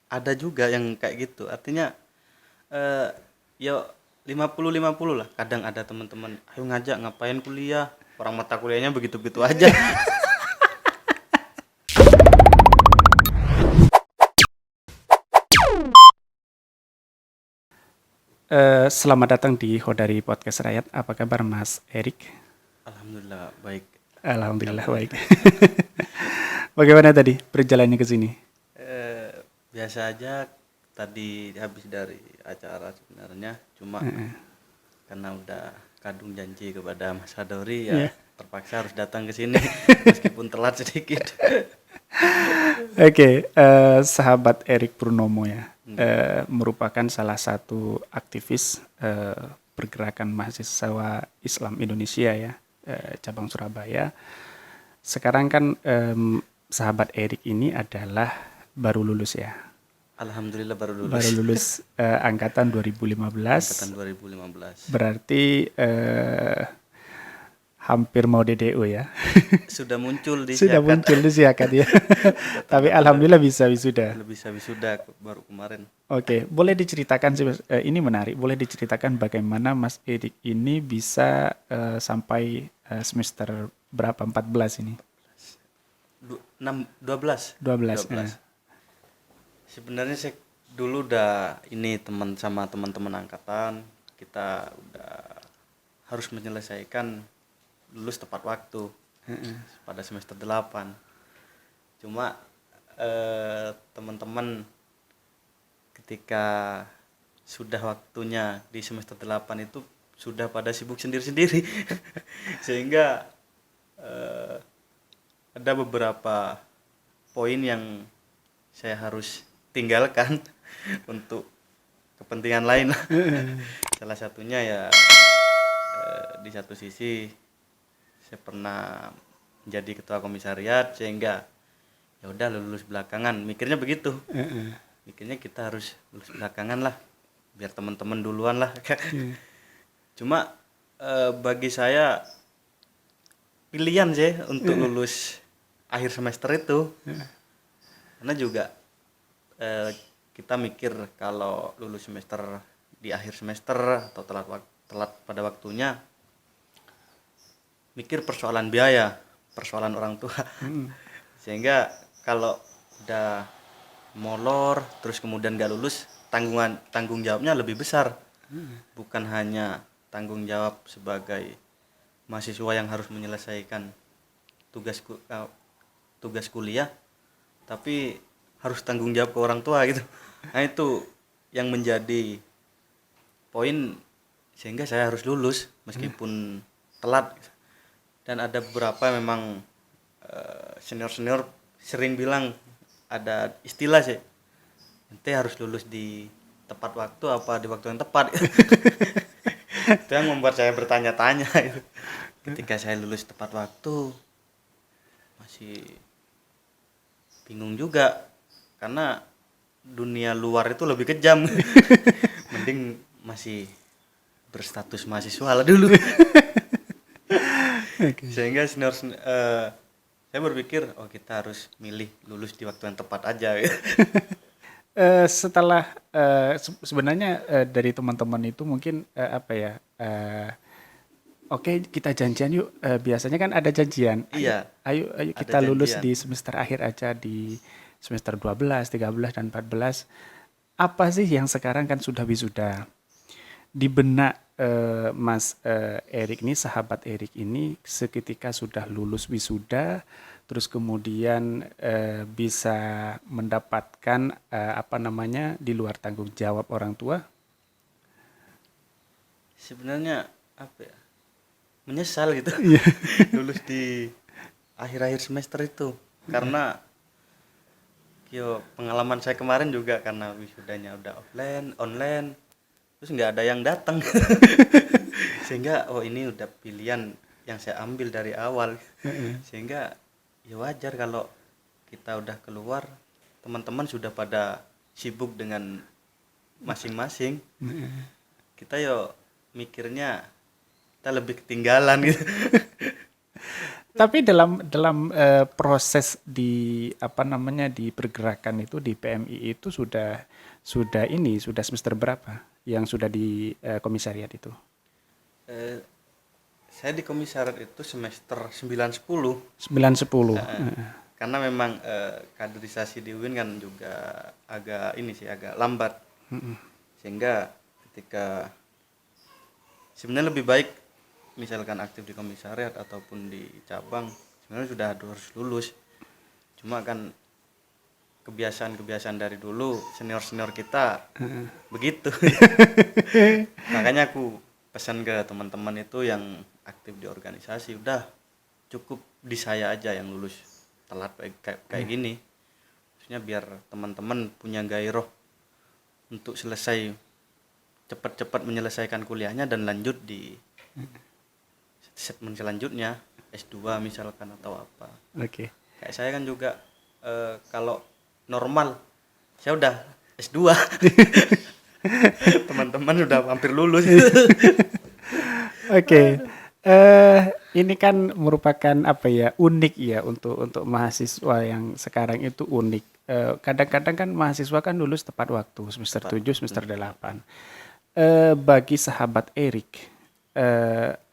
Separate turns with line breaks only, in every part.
ada juga yang kayak gitu. Artinya eh ya 50-50 lah. Kadang ada teman-teman, ayo ngajak ngapain kuliah. Orang mata kuliahnya begitu-begitu aja.
Selamat datang di Hodari Podcast Rakyat. Apa kabar Mas Erik?
Alhamdulillah baik
Alhamdulillah baik.
kabarnya.
Bagaimana tadi perjalanannya ke sini?
Eh biasa aja tadi habis dari acara sebenarnya, cuma karena udah kadung janji kepada Mas Hadori ya
Ya.
terpaksa harus datang ke sini meskipun telat sedikit.
Oke, sahabat Erik Purnomo ya, merupakan salah satu aktivis pergerakan mahasiswa Islam Indonesia ya, cabang Surabaya. Sekarang kan sahabat Erik ini adalah baru lulus ya,
Alhamdulillah baru
baru
lulus
lulus angkatan
angkatan
2015.
2015.
Berarti hampir mau DDU ya.
Sudah muncul di
Sudah
Siakat.
muncul di Siakat ya.
Sudah
Tapi
tanda-tanda
alhamdulillah bisa wisuda.
lebih bisa wisuda baru kemarin.
Oke, boleh diceritakan sih, Mas, ini menarik. Boleh diceritakan bagaimana Mas Erik ini bisa sampai semester berapa? 14 ini.
12
12.
12. Sebenarnya saya dulu udah ini sama teman-teman angkatan, kita udah harus menyelesaikan lulus tepat waktu pada semester 8. Cuma teman-teman ketika sudah waktunya di semester 8 itu sudah pada sibuk sendiri-sendiri. Sehingga eh, ada beberapa poin yang saya harus tinggalkan untuk kepentingan lain. Salah satunya ya di satu sisi saya pernah menjadi ketua komisariat, sehingga ya udah lulus belakangan, mikirnya begitu. Mikirnya kita harus lulus belakangan lah, biar teman-teman duluan lah. Cuma bagi saya pilihan sih untuk lulus akhir semester itu, karena juga kita mikir kalau lulus semester di akhir semester atau telat pada waktunya, mikir persoalan biaya, persoalan orang tua. Sehingga kalau udah molor terus kemudian gak lulus, tanggung jawabnya lebih besar. Bukan hanya tanggung jawab sebagai mahasiswa yang harus menyelesaikan tugas kuliah, tapi harus tanggung jawab ke orang tua gitu. Nah itu yang menjadi poin, sehingga saya harus lulus meskipun telat. Dan ada beberapa memang senior-senior sering bilang, ada istilah sih, ente harus lulus di tepat waktu apa di waktu yang tepat. Itu yang membuat saya bertanya-tanya gitu. Ketika saya lulus tepat waktu masih bingung juga, karena dunia luar itu lebih kejam. Mending masih berstatus mahasiswa lah dulu. Sehingga saya berpikir, oh kita harus milih lulus di waktu yang tepat aja.
Setelah sebenarnya dari teman-teman itu mungkin apa ya? Oke, kita janjian yuk. Biasanya kan ada janjian. Ayo,
Iya,
ayo
ada
kita lulus
janjian.
di semester akhir aja di semester 12, 13 dan 14. Apa sih yang sekarang kan sudah wisuda? Di benak Mas Erik ini, sahabat Erik ini, seketika sudah lulus wisuda, terus kemudian bisa mendapatkan apa namanya di luar tanggung jawab orang tua.
Sebenarnya apa ya? Menyesal gitu. Lulus di akhir-akhir semester itu. Karena pengalaman saya kemarin juga, karena wisudanya udah online, terus nggak ada yang datang. Sehingga oh ini udah pilihan yang saya ambil dari awal. Sehingga ya wajar kalau kita udah keluar, teman-teman sudah pada sibuk dengan masing-masing. Kita mikirnya kita lebih ketinggalan gitu.
Tapi dalam proses di apa namanya di pergerakan itu di PMI itu sudah semester berapa yang sudah di komisariat itu?
Eh, saya di komisariat itu semester 9-10.
9-10.
Karena memang kaderisasi di UIN kan juga agak ini sih, agak lambat. Sehingga ketika sebenarnya lebih baik misalkan aktif di komisariat ataupun di cabang, sebenarnya sudah harus lulus. Cuma kan kebiasaan-kebiasaan dari dulu senior-senior kita begitu. Makanya aku pesan ke teman-teman itu yang aktif di organisasi, udah cukup di saya aja yang lulus telat kayak gini. Maksudnya biar teman-teman punya gairah untuk selesai cepat-cepat menyelesaikan kuliahnya dan lanjut di segmen selanjutnya, S2 misalkan atau apa.
Oke.
Kayak saya kan juga kalau normal saya udah S2. Teman-teman udah hampir lulus.
Oke. Ini kan merupakan apa ya, unik ya untuk mahasiswa yang sekarang itu unik. Kadang-kadang kan mahasiswa kan lulus tepat waktu semester 7, semester 8. Bagi sahabat Erik,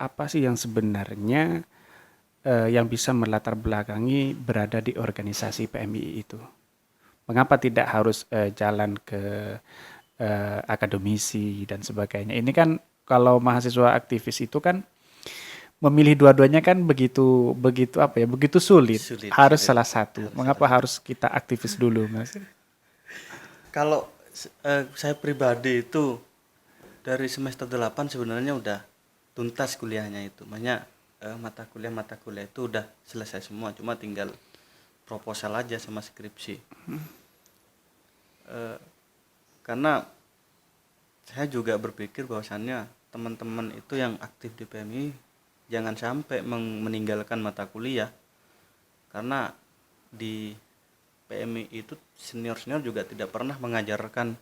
apa sih yang sebenarnya yang bisa melatar belakangi berada di organisasi PMI itu? Mengapa tidak harus jalan ke akademisi dan sebagainya? Ini kan kalau mahasiswa aktivis itu kan memilih dua-duanya kan begitu apa ya, begitu sulit. Harus salah satu. Mengapa harus kita aktivis dulu, Mas?
Kalau saya pribadi itu dari semester 8 sebenarnya udah tuntas kuliahnya itu. Makanya mata kuliah itu udah selesai semua, cuma tinggal proposal aja sama skripsi. Karena saya juga berpikir bahwasannya teman-teman itu yang aktif di PMI jangan sampai meninggalkan mata kuliah, karena di PMI itu senior-senior juga tidak pernah mengajarkan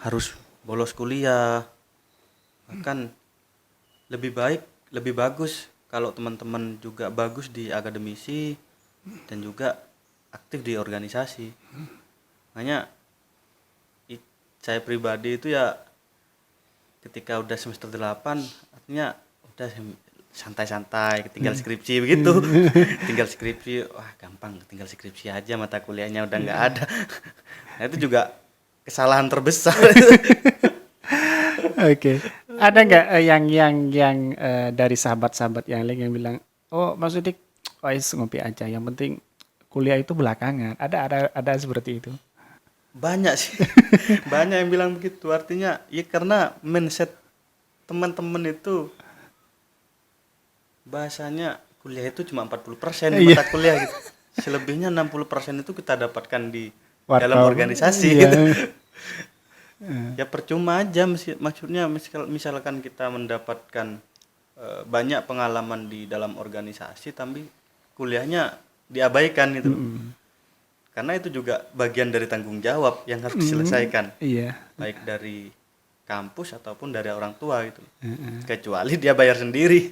harus bolos kuliah. Bahkan lebih bagus kalau teman-teman juga bagus di akademisi dan juga aktif di organisasi. Makanya saya pribadi itu ya ketika udah semester 8 artinya udah santai-santai, tinggal skripsi begitu. Tinggal skripsi, wah gampang, tinggal skripsi aja, mata kuliahnya udah nggak ada. Nah itu juga kesalahan terbesar.
Oke. Ada nggak yang dari sahabat-sahabat yang lain yang bilang, oh Mas Udik, wais ngopi aja, yang penting kuliah itu belakangan. Ada seperti itu.
Banyak sih. Banyak yang bilang begitu. Artinya ya karena mindset teman-teman itu bahasanya kuliah itu cuma 40% di mata kuliah gitu. Selebihnya 60% itu kita dapatkan di dalam organisasi gitu. Ya percuma aja, maksudnya misalkan kita mendapatkan banyak pengalaman di dalam organisasi tapi kuliahnya diabaikan gitu. Karena itu juga bagian dari tanggung jawab yang harus diselesaikan.
Iya.
Baik dari kampus ataupun dari orang tua gitu. Kecuali dia bayar sendiri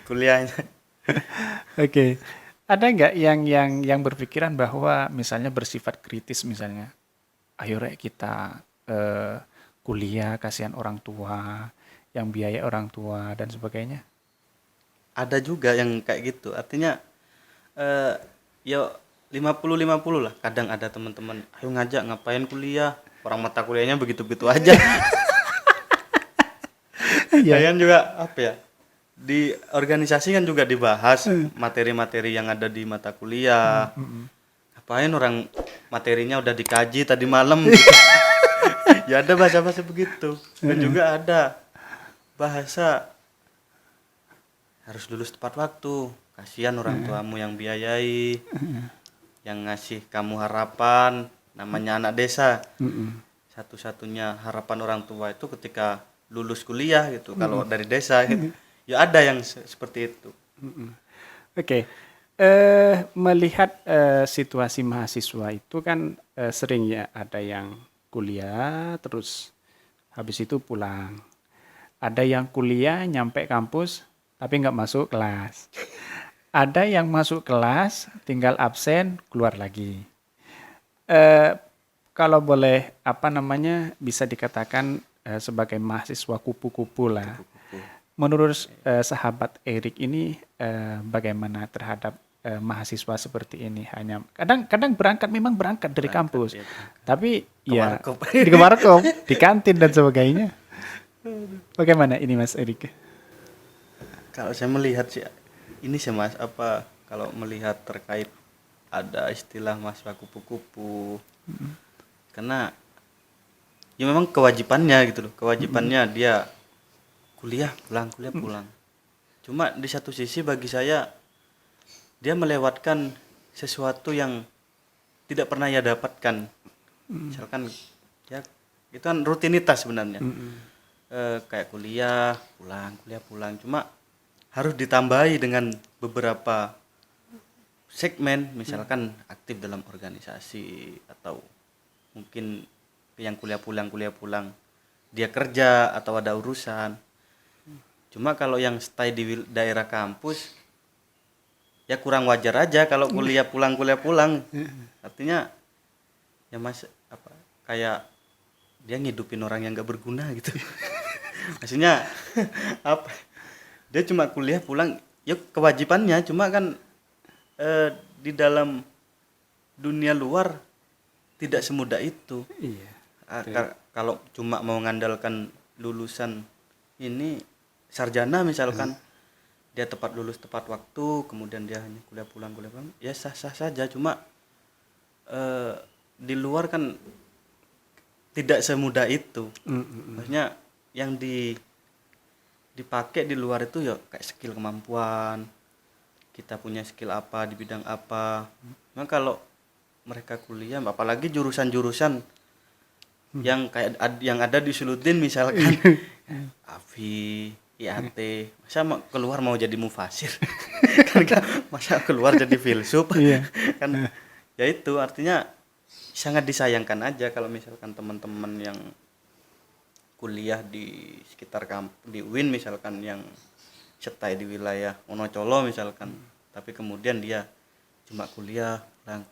kuliahnya.
Oke. Ada nggak yang berpikiran bahwa misalnya bersifat kritis, misalnya, ayo rek kita kuliah, kasihan orang tua, yang biaya orang tua dan sebagainya?
Ada juga yang kayak gitu. Artinya ya 50-50 lah. Kadang ada teman-teman, ayo ngajak ngapain kuliah, orang mata kuliahnya begitu-begitu aja. Kalian juga apa ya, di organisasi kan juga dibahas materi-materi yang ada di mata kuliah. Ngapain orang materinya udah dikaji tadi malam gitu. Ya ada bahasa-bahasa begitu. Dan juga ada bahasa harus lulus tepat waktu, kasihan orang tuamu yang biayai, yang ngasih kamu harapan, namanya anak desa. Satu-satunya harapan orang tua itu ketika lulus kuliah gitu, kalau dari desa gitu. Ya ada yang seperti itu.
Oke. Melihat situasi mahasiswa itu kan sering ya, ada yang kuliah terus habis itu pulang. Ada yang kuliah nyampe kampus tapi nggak masuk kelas. Ada yang masuk kelas, tinggal absen, keluar lagi. Eh, Kalau boleh apa namanya bisa dikatakan sebagai mahasiswa kupu-kupu lah.
Kupu-kupu.
Menurut sahabat Erik ini bagaimana terhadap mahasiswa seperti ini? Hanya kadang-kadang memang berangkat dari kampus,
Berangkat, ya, berangkat.
tapi
Ke
ya
warkop.
di warkop, di kantin dan sebagainya. Bagaimana ini Mas Erik?
Kalau saya melihat sih ini sih Mas, apa kalau melihat terkait ada istilah mahasiswa kupu-kupu, karena ya memang kewajibannya gitu loh, kewajibannya dia kuliah pulang. Cuma di satu sisi bagi saya dia melewatkan sesuatu yang tidak pernah ia dapatkan. Misalkan ya itu kan rutinitas sebenarnya. Kayak kuliah pulang. Cuma harus ditambahi dengan beberapa segmen, misalkan aktif dalam organisasi, atau mungkin yang kuliah pulang dia kerja atau ada urusan. Cuma kalau yang stay di daerah kampus ya kurang wajar aja kalau kuliah pulang. Artinya ya Mas apa kayak dia ngidupin orang yang gak berguna gitu. Maksudnya apa? Dia cuma kuliah pulang, ya kewajibannya, cuma kan di dalam dunia luar tidak semudah itu.
Iya.
Kalau cuma mau mengandalkan lulusan ini sarjana misalkan, dia tepat lulus tepat waktu, kemudian dia hanya kuliah pulang, ya sah-sah saja. Cuma di luar kan tidak semudah itu. Maksudnya yang dipakai di luar itu ya kayak skill, kemampuan, kita punya skill apa di bidang apa. Memang kalau mereka kuliah, apalagi jurusan-jurusan yang kayak yang ada di Suludin misalkan, AFI, IAT, masa keluar mau jadi mufasir? Kan masa keluar jadi filsuf? Kan ya itu artinya sangat disayangkan aja kalau misalkan teman-teman yang kuliah di sekitar di UIN misalkan, yang stay di wilayah Wonocolo misalkan, tapi kemudian dia cuma kuliah pulang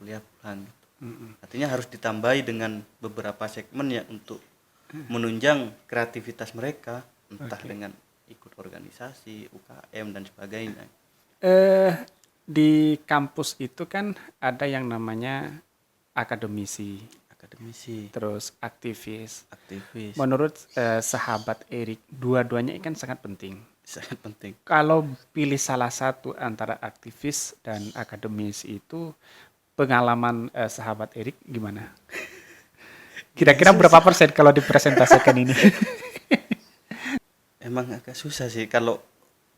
gitu. Artinya harus ditambahi dengan beberapa segmen ya untuk menunjang kreativitas mereka, entah dengan ikut organisasi, UKM dan sebagainya.
Di kampus itu kan ada yang namanya akademisi, terus aktivis. Menurut sahabat Erik, dua-duanya kan sangat penting.
Sangat penting.
Kalau pilih salah satu antara aktivis dan akademisi itu, pengalaman sahabat Erik gimana? Kira-kira berapa persen kalau dipresentasikan ini?
Emang agak susah sih kalau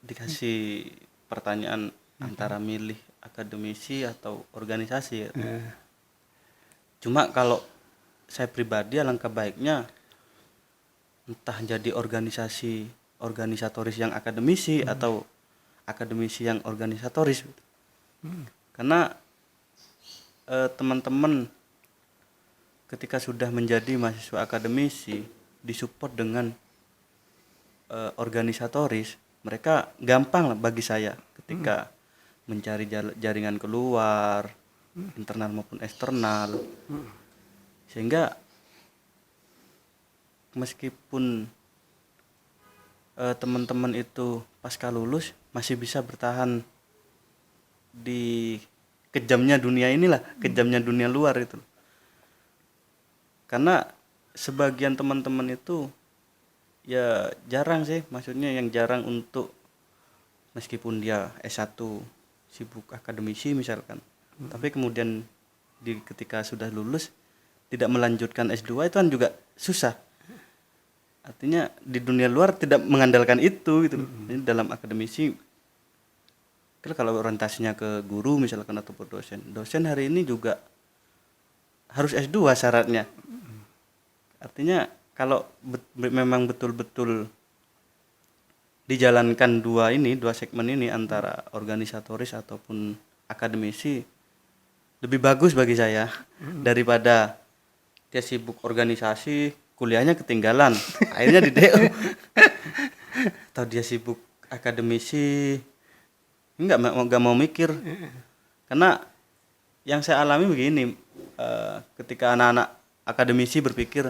dikasih pertanyaan antara milih akademisi atau organisasi. Cuma kalau saya pribadi alangkah baiknya entah jadi organisatoris yang akademisi atau akademisi yang organisatoris. Karena teman-teman ketika sudah menjadi mahasiswa akademisi disupport dengan organisatoris, mereka gampang lah bagi saya ketika mencari jaringan keluar, internal maupun eksternal. Sehingga meskipun teman-teman itu pasca lulus masih bisa bertahan di kejamnya dunia inilah, kejamnya dunia luar itu. Karena sebagian teman-teman itu ya jarang sih, maksudnya yang jarang untuk meskipun dia S1 sibuk akademisi misalkan, tapi kemudian ketika sudah lulus tidak melanjutkan S2 itu kan juga susah. Artinya di dunia luar tidak mengandalkan itu gitu. Ini dalam akademisi kalau orientasinya ke guru misalkan atau dosen hari ini juga harus S2 syaratnya. Artinya kalau memang betul-betul dijalankan dua segmen ini antara organisatoris ataupun akademisi, lebih bagus bagi saya daripada dia sibuk organisasi, kuliahnya ketinggalan, akhirnya di DO. Atau dia sibuk akademisi, nggak mau mikir. Karena yang saya alami begini, ketika anak-anak akademisi berpikir,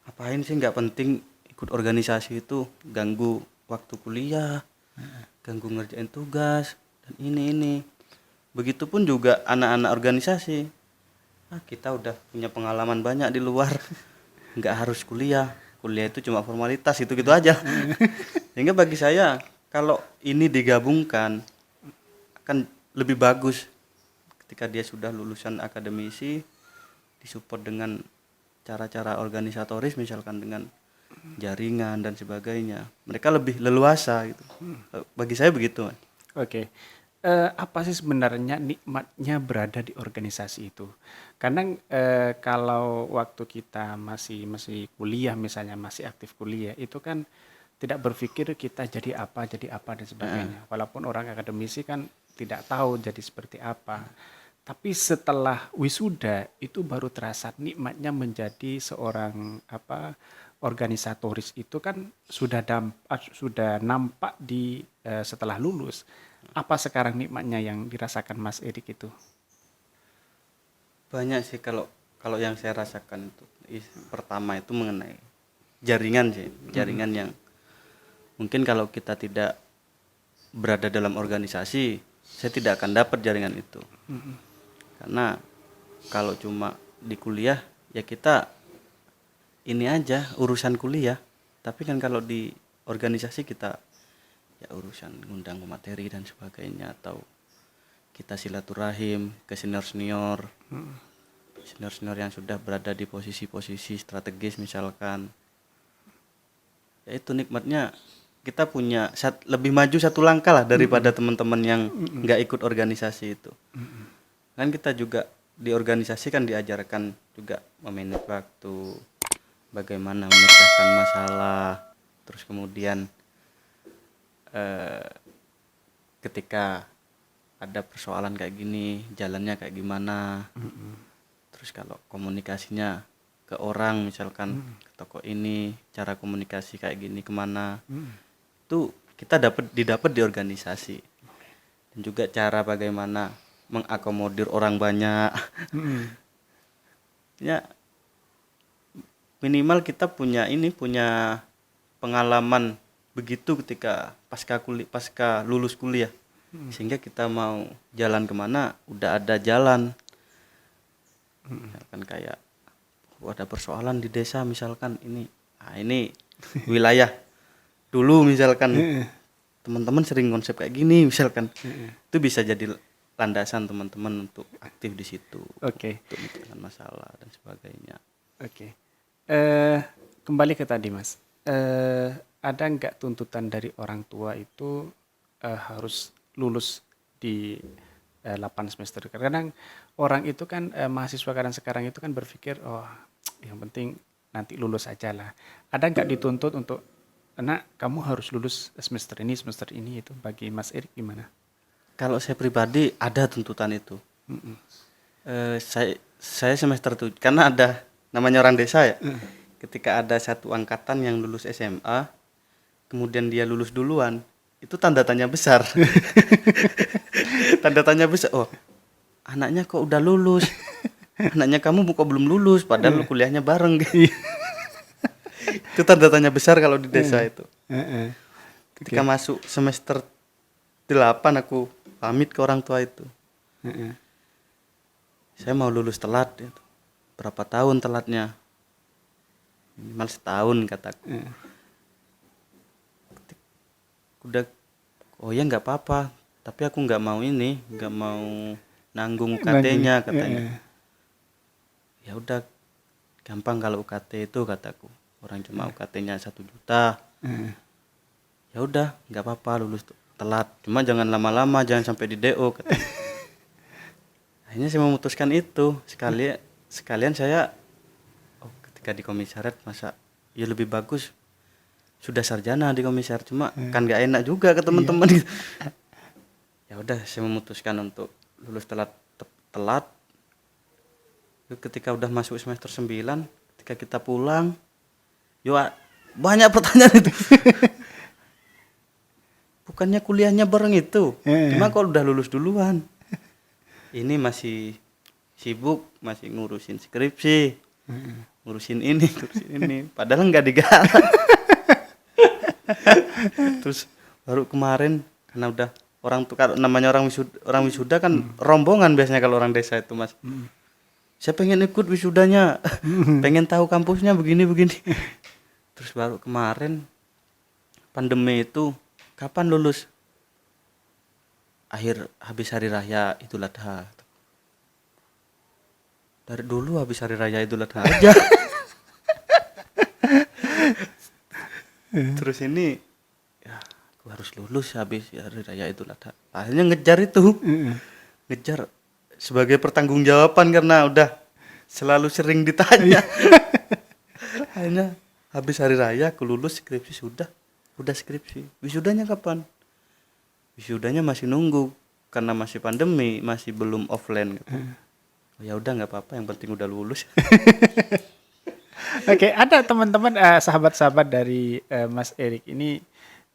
apain sih, nggak penting ikut organisasi itu, ganggu waktu kuliah, ganggu ngerjain tugas dan ini. Begitupun juga anak-anak organisasi, kita udah punya pengalaman banyak di luar, nggak harus kuliah itu cuma formalitas, itu gitu aja. Sehingga bagi saya kalau ini digabungkan akan lebih bagus. Ketika dia sudah lulusan akademisi, disupport dengan cara-cara organisatoris, misalkan dengan jaringan dan sebagainya, mereka lebih leluasa gitu. Bagi saya begitu.
Oke. Apa sih sebenarnya nikmatnya berada di organisasi itu? Karena kalau waktu kita masih kuliah, misalnya masih aktif kuliah, itu kan tidak berpikir kita jadi apa dan sebagainya. Walaupun orang akademisi kan tidak tahu jadi seperti apa. Tapi setelah wisuda itu baru terasa nikmatnya menjadi seorang organisatoris, itu kan sudah nampak di setelah lulus. Apa sekarang nikmatnya yang dirasakan Mas Erik itu?
Banyak sih kalau yang saya rasakan itu. Pertama itu mengenai jaringan sih, jaringan yang mungkin kalau kita tidak berada dalam organisasi, saya tidak akan dapat jaringan itu. Karena kalau cuma di kuliah ya kita ini aja urusan kuliah, tapi kan kalau di organisasi kita ya urusan ngundang materi dan sebagainya, atau kita silaturahim ke senior yang sudah berada di posisi-posisi strategis misalkan. Ya itu nikmatnya, kita punya lebih maju satu langkah lah daripada teman-teman yang nggak ikut organisasi itu. Kan kita juga di organisasi kan diajarkan juga memanage waktu, bagaimana memecahkan masalah, terus kemudian ketika ada persoalan kayak gini jalannya kayak gimana. Terus kalau komunikasinya ke orang, misalkan ke toko ini, cara komunikasi kayak gini kemana, itu kita didapat di organisasi. Dan juga cara bagaimana mengakomodir orang banyak. Ya minimal kita punya pengalaman begitu ketika pasca lulus kuliah, sehingga kita mau jalan kemana udah ada jalan. Misalkan kayak ada persoalan di desa, misalkan ini wilayah dulu, misalkan teman-teman sering konsep kayak gini, misalkan itu bisa jadi landasan teman-teman untuk aktif di situ.
Oke.
Untuk memecahkan masalah dan sebagainya.
Oke. Kembali ke tadi Mas, ada nggak tuntutan dari orang tua itu harus lulus di 8 semester? Kadang orang itu kan mahasiswa sekarang itu kan berpikir, oh yang penting nanti lulus aja lah. Ada nggak dituntut untuk, nak kamu harus lulus semester ini itu? Bagi Mas Erik gimana?
Kalau saya pribadi ada tuntutan itu. Saya semester 7, karena ada namanya orang desa ya. Ketika ada satu angkatan yang lulus SMA, kemudian dia lulus duluan, itu tanda tanya besar. Tanda tanya besar. Oh, anaknya kok udah lulus? Anaknya kamu kok belum lulus? Padahal kuliahnya bareng. Itu tanda tanya besar kalau di desa itu. Ketika masuk semester 8, aku pamit ke orang tua itu. Saya mau lulus telat. Itu. Berapa tahun telatnya? Minimal setahun, kataku. Udah, oh ya nggak apa-apa, tapi aku nggak mau nanggung UKT-nya, katanya. Ya udah, gampang kalau UKT itu, kataku. Orang cuma UKT-nya 1 juta. Ya udah, nggak apa-apa lulus telat, cuma jangan lama-lama, jangan sampai di DO, katanya. Akhirnya saya memutuskan itu. Sekalian saya ketika di komisariat, masa ya lebih bagus sudah sarjana di komisariat, cuma kan nggak enak juga ke teman-teman. Ya udah, saya memutuskan untuk lulus telat. Ketika udah masuk semester 9, ketika kita pulang, banyak pertanyaan itu. bukannya kuliahnya bareng itu.
Iya.
Cuma kalau udah lulus duluan. Ini masih sibuk, masih ngurusin skripsi, ngurusin ini. Padahal nggak digarap. Terus baru kemarin karena udah orang tuh, kalau namanya orang wisuda kan rombongan biasanya kalau orang desa itu, Mas. Saya pengen ikut wisudanya, pengen tahu kampusnya begini. Terus baru kemarin pandemi itu, kapan lulus? Habis hari raya Idul Adha. Dari dulu habis hari raya Idul Adha aja. Terus ini, ya aku harus lulus habis hari raya Idul Adha. Akhirnya ngejar itu. Ngejar sebagai pertanggungjawaban karena udah selalu sering ditanya. Akhirnya habis hari raya aku lulus, skripsi udah skripsi. Wisudanya kapan? Wisudanya masih nunggu karena masih pandemi, masih belum offline gitu. Oh, ya udah nggak apa-apa, yang penting udah lulus.
Oke, ada teman-teman sahabat-sahabat dari Mas Erik ini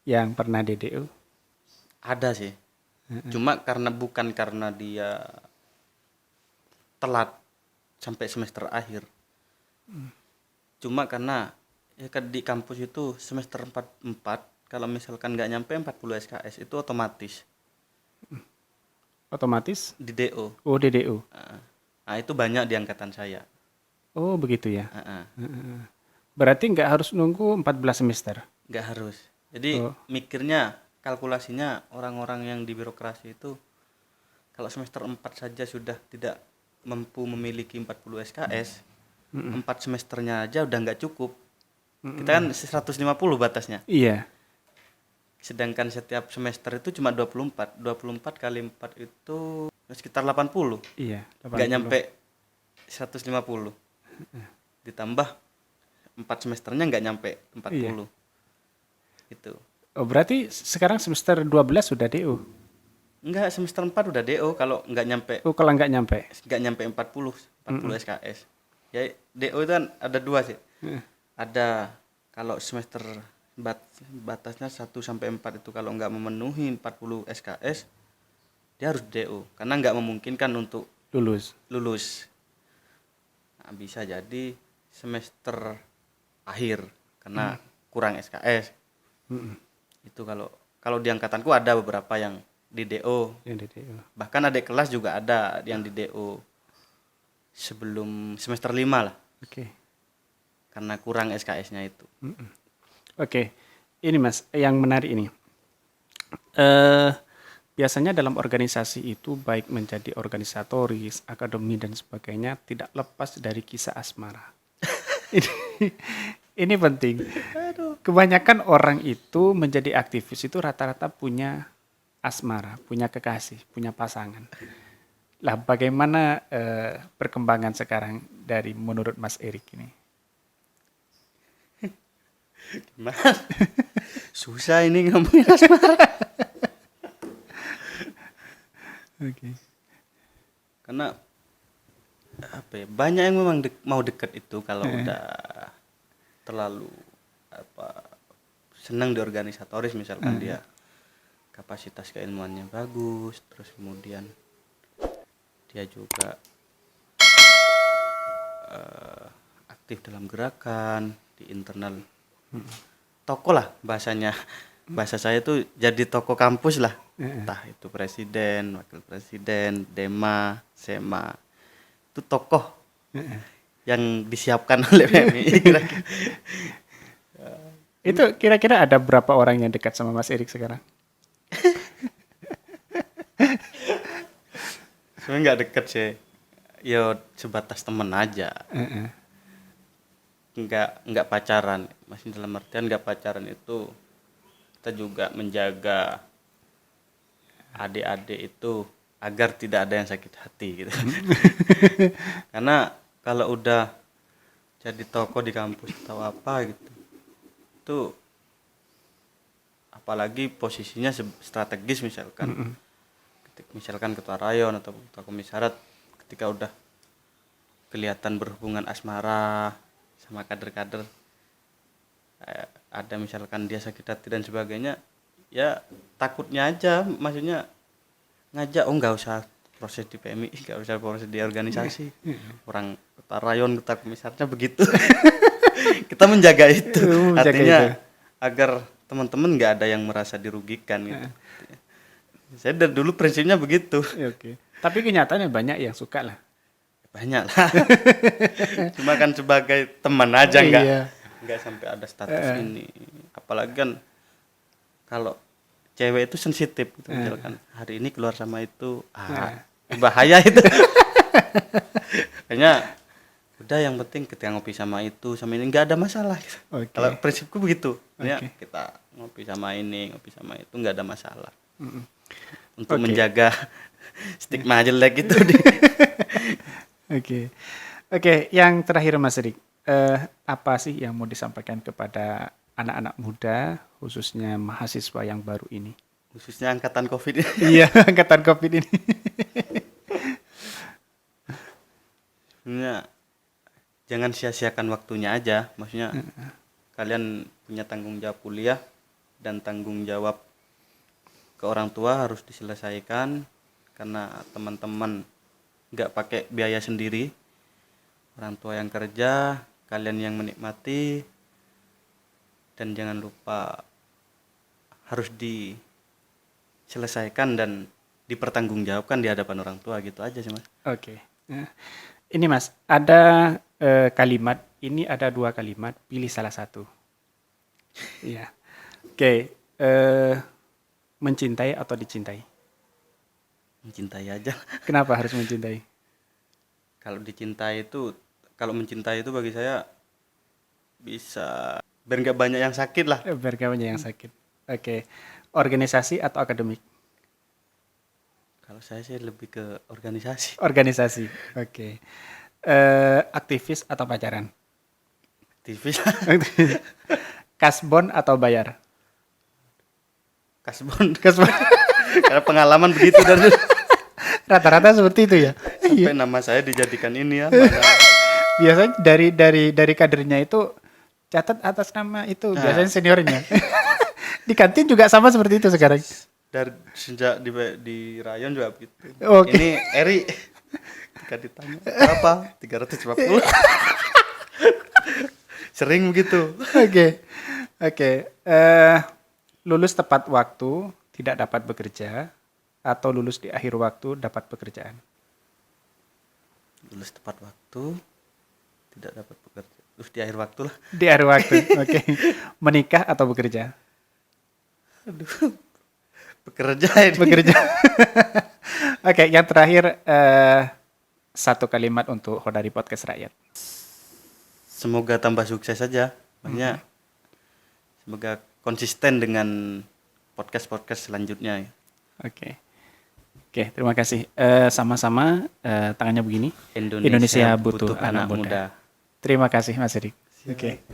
yang pernah DDU?
Ada sih. Cuma bukan karena dia telat sampai semester akhir. Cuma karena ya kan di kampus itu semester 4 kalau misalkan nggak nyampe 40 SKS itu otomatis
Otomatis?
di DO.
Oh, DDU.
Nah, itu banyak di angkatan saya.
Oh, begitu ya.
Heeh.
Berarti nggak harus nunggu 14 semester?
Nggak harus. Jadi mikirnya, kalkulasinya orang-orang yang di birokrasi itu kalau semester 4 saja sudah tidak mampu memiliki 40 SKS, 4 semesternya aja udah nggak cukup. Kita kan 150 batasnya.
Iya.
Sedangkan setiap semester itu cuma 24 kali 4 itu sekitar 80.
Iya.
Nggak nyampe 150. Ditambah 4 semesternya nggak nyampe 40. Itu.
Oh, berarti sekarang semester 12 sudah DU?
Enggak, semester 4 udah DO kalau nggak nyampe.
Oh, kalau nggak nyampe?
40 SKS. Ya, DO itu kan ada 2 sih. Ada kalau semester batasnya 1 sampai 4 itu kalau nggak memenuhi 40 SKS dia harus DO karena nggak memungkinkan untuk lulus. Nah, bisa jadi semester akhir karena kurang SKS. Itu kalau di angkatanku ada beberapa yang di DO. Bahkan adik kelas juga ada yang di DO sebelum semester 5 lah.
Oke.
Karena kurang SKS-nya itu.
Oke. Ini Mas, yang menarik ini. Biasanya dalam organisasi itu baik menjadi organisatoris, akademi dan sebagainya tidak lepas dari kisah asmara. Ini penting. Kebanyakan orang itu menjadi aktivis itu rata-rata punya asmara, punya kekasih, punya pasangan. Lah bagaimana perkembangan sekarang dari menurut Mas Erik ini?
Gimana? Susah ini ngomongin asmara.
Oke.
Karena apa ya, banyak yang memang mau dekat itu kalau udah terlalu senang di organisatoris, misalkan dia kapasitas keilmuannya bagus, terus kemudian dia juga aktif dalam gerakan di internal toko lah bahasanya. Bahasa saya tuh jadi toko kampus lah. Entah itu presiden, wakil presiden, dema, sema. Itu tokoh yang disiapkan oleh PMI.
Itu kira-kira ada berapa orang yang dekat sama Mas Erik sekarang?
Sebenarnya nggak deket sih. Ya sebatas temen aja. Nggak pacaran. Masih dalam artian nggak pacaran itu kita juga menjaga adik-adik itu agar tidak ada yang sakit hati gitu. Karena kalau udah jadi tokoh di kampus atau apa gitu, itu apalagi posisinya strategis misalkan, misalkan ketua rayon atau ketua komisariat, ketika udah kelihatan berhubungan asmara sama kader-kader, ada misalkan dia sakit hati dan sebagainya, ya takutnya aja, maksudnya ngajak, oh nggak usah proses di PMI, nggak usah proses di organisasi, orang kota rayon, kota komisarnya begitu. Kita menjaga itu,
Menjaga
artinya
itu.
agar teman-teman nggak ada yang merasa dirugikan gitu. Saya dari dulu prinsipnya begitu.
Oke. Tapi kenyataannya banyak yang suka lah.
Banyak lah. Cuma kan sebagai teman aja,
Iya.
nggak sampai ada status ini. Apalagi kan kalau cewek itu sensitif gitu. Misalkan hari ini keluar sama itu, bahaya itu. Kayaknya udah, yang penting kita ngopi sama itu, sama ini nggak ada masalah gitu.
Oke.
Kalau prinsipku begitu. Ya,
Oke.
kita ngopi sama ini, ngopi sama itu nggak ada masalah. Untuk
Oke.
menjaga stigma jelek itu.
Oke. Oke, yang terakhir Mas Erik, apa sih yang mau disampaikan kepada anak-anak muda, khususnya mahasiswa yang baru ini?
Khususnya angkatan COVID ini.
Iya, angkatan COVID ini.
Sebenarnya jangan sia-siakan waktunya aja. Maksudnya kalian punya tanggung jawab kuliah dan tanggung jawab ke orang tua harus diselesaikan, karena teman-teman nggak pakai biaya sendiri. Orang tua yang kerja, kalian yang menikmati, dan jangan lupa harus diselesaikan dan dipertanggungjawabkan di hadapan orang tua, gitu aja sih Mas.
Oke. Ini Mas, ada kalimat, ini ada 2 kalimat, pilih salah satu. Iya. Oke, mencintai atau dicintai?
Mencintai aja.
Kenapa harus mencintai?
Kalau mencintai itu bagi saya bisa biar nggak banyak yang sakit lah.
Bergabungnya yang sakit. Oke. Organisasi atau akademik?
Kalau saya sih lebih ke organisasi.
Organisasi. Oke. Aktivis atau pacaran?
Aktivis.
Kasbon atau bayar?
Kasbon.
Kasbon.
Karena pengalaman begitu dari
Rata-rata seperti itu ya.
sampai nama saya dijadikan ini ya.
Biasanya dari kadernya itu catat atas nama itu, biasanya seniornya. Di kantin juga sama seperti itu sekarang.
Dari sejak di rayon juga begitu.
Oke.
Ini Eri. Ketika ditanya berapa? 350. Sering begitu.
Oke. Lulus tepat waktu, tidak dapat bekerja, atau lulus di akhir waktu dapat pekerjaan?
Lulus tepat waktu, tidak dapat bekerja. Terus di akhir waktu lah.
Di akhir waktu. Oke. Menikah atau bekerja?
Bekerja ini.
Bekerja. Oke, yang terakhir satu kalimat untuk Hodari Podcast Rakyat.
Semoga tambah sukses saja. Maksudnya semoga konsisten dengan podcast selanjutnya.
Oke, terima kasih. Sama-sama, tangannya begini.
Indonesia butuh anak muda.
Terima kasih Mas Erik. Oke.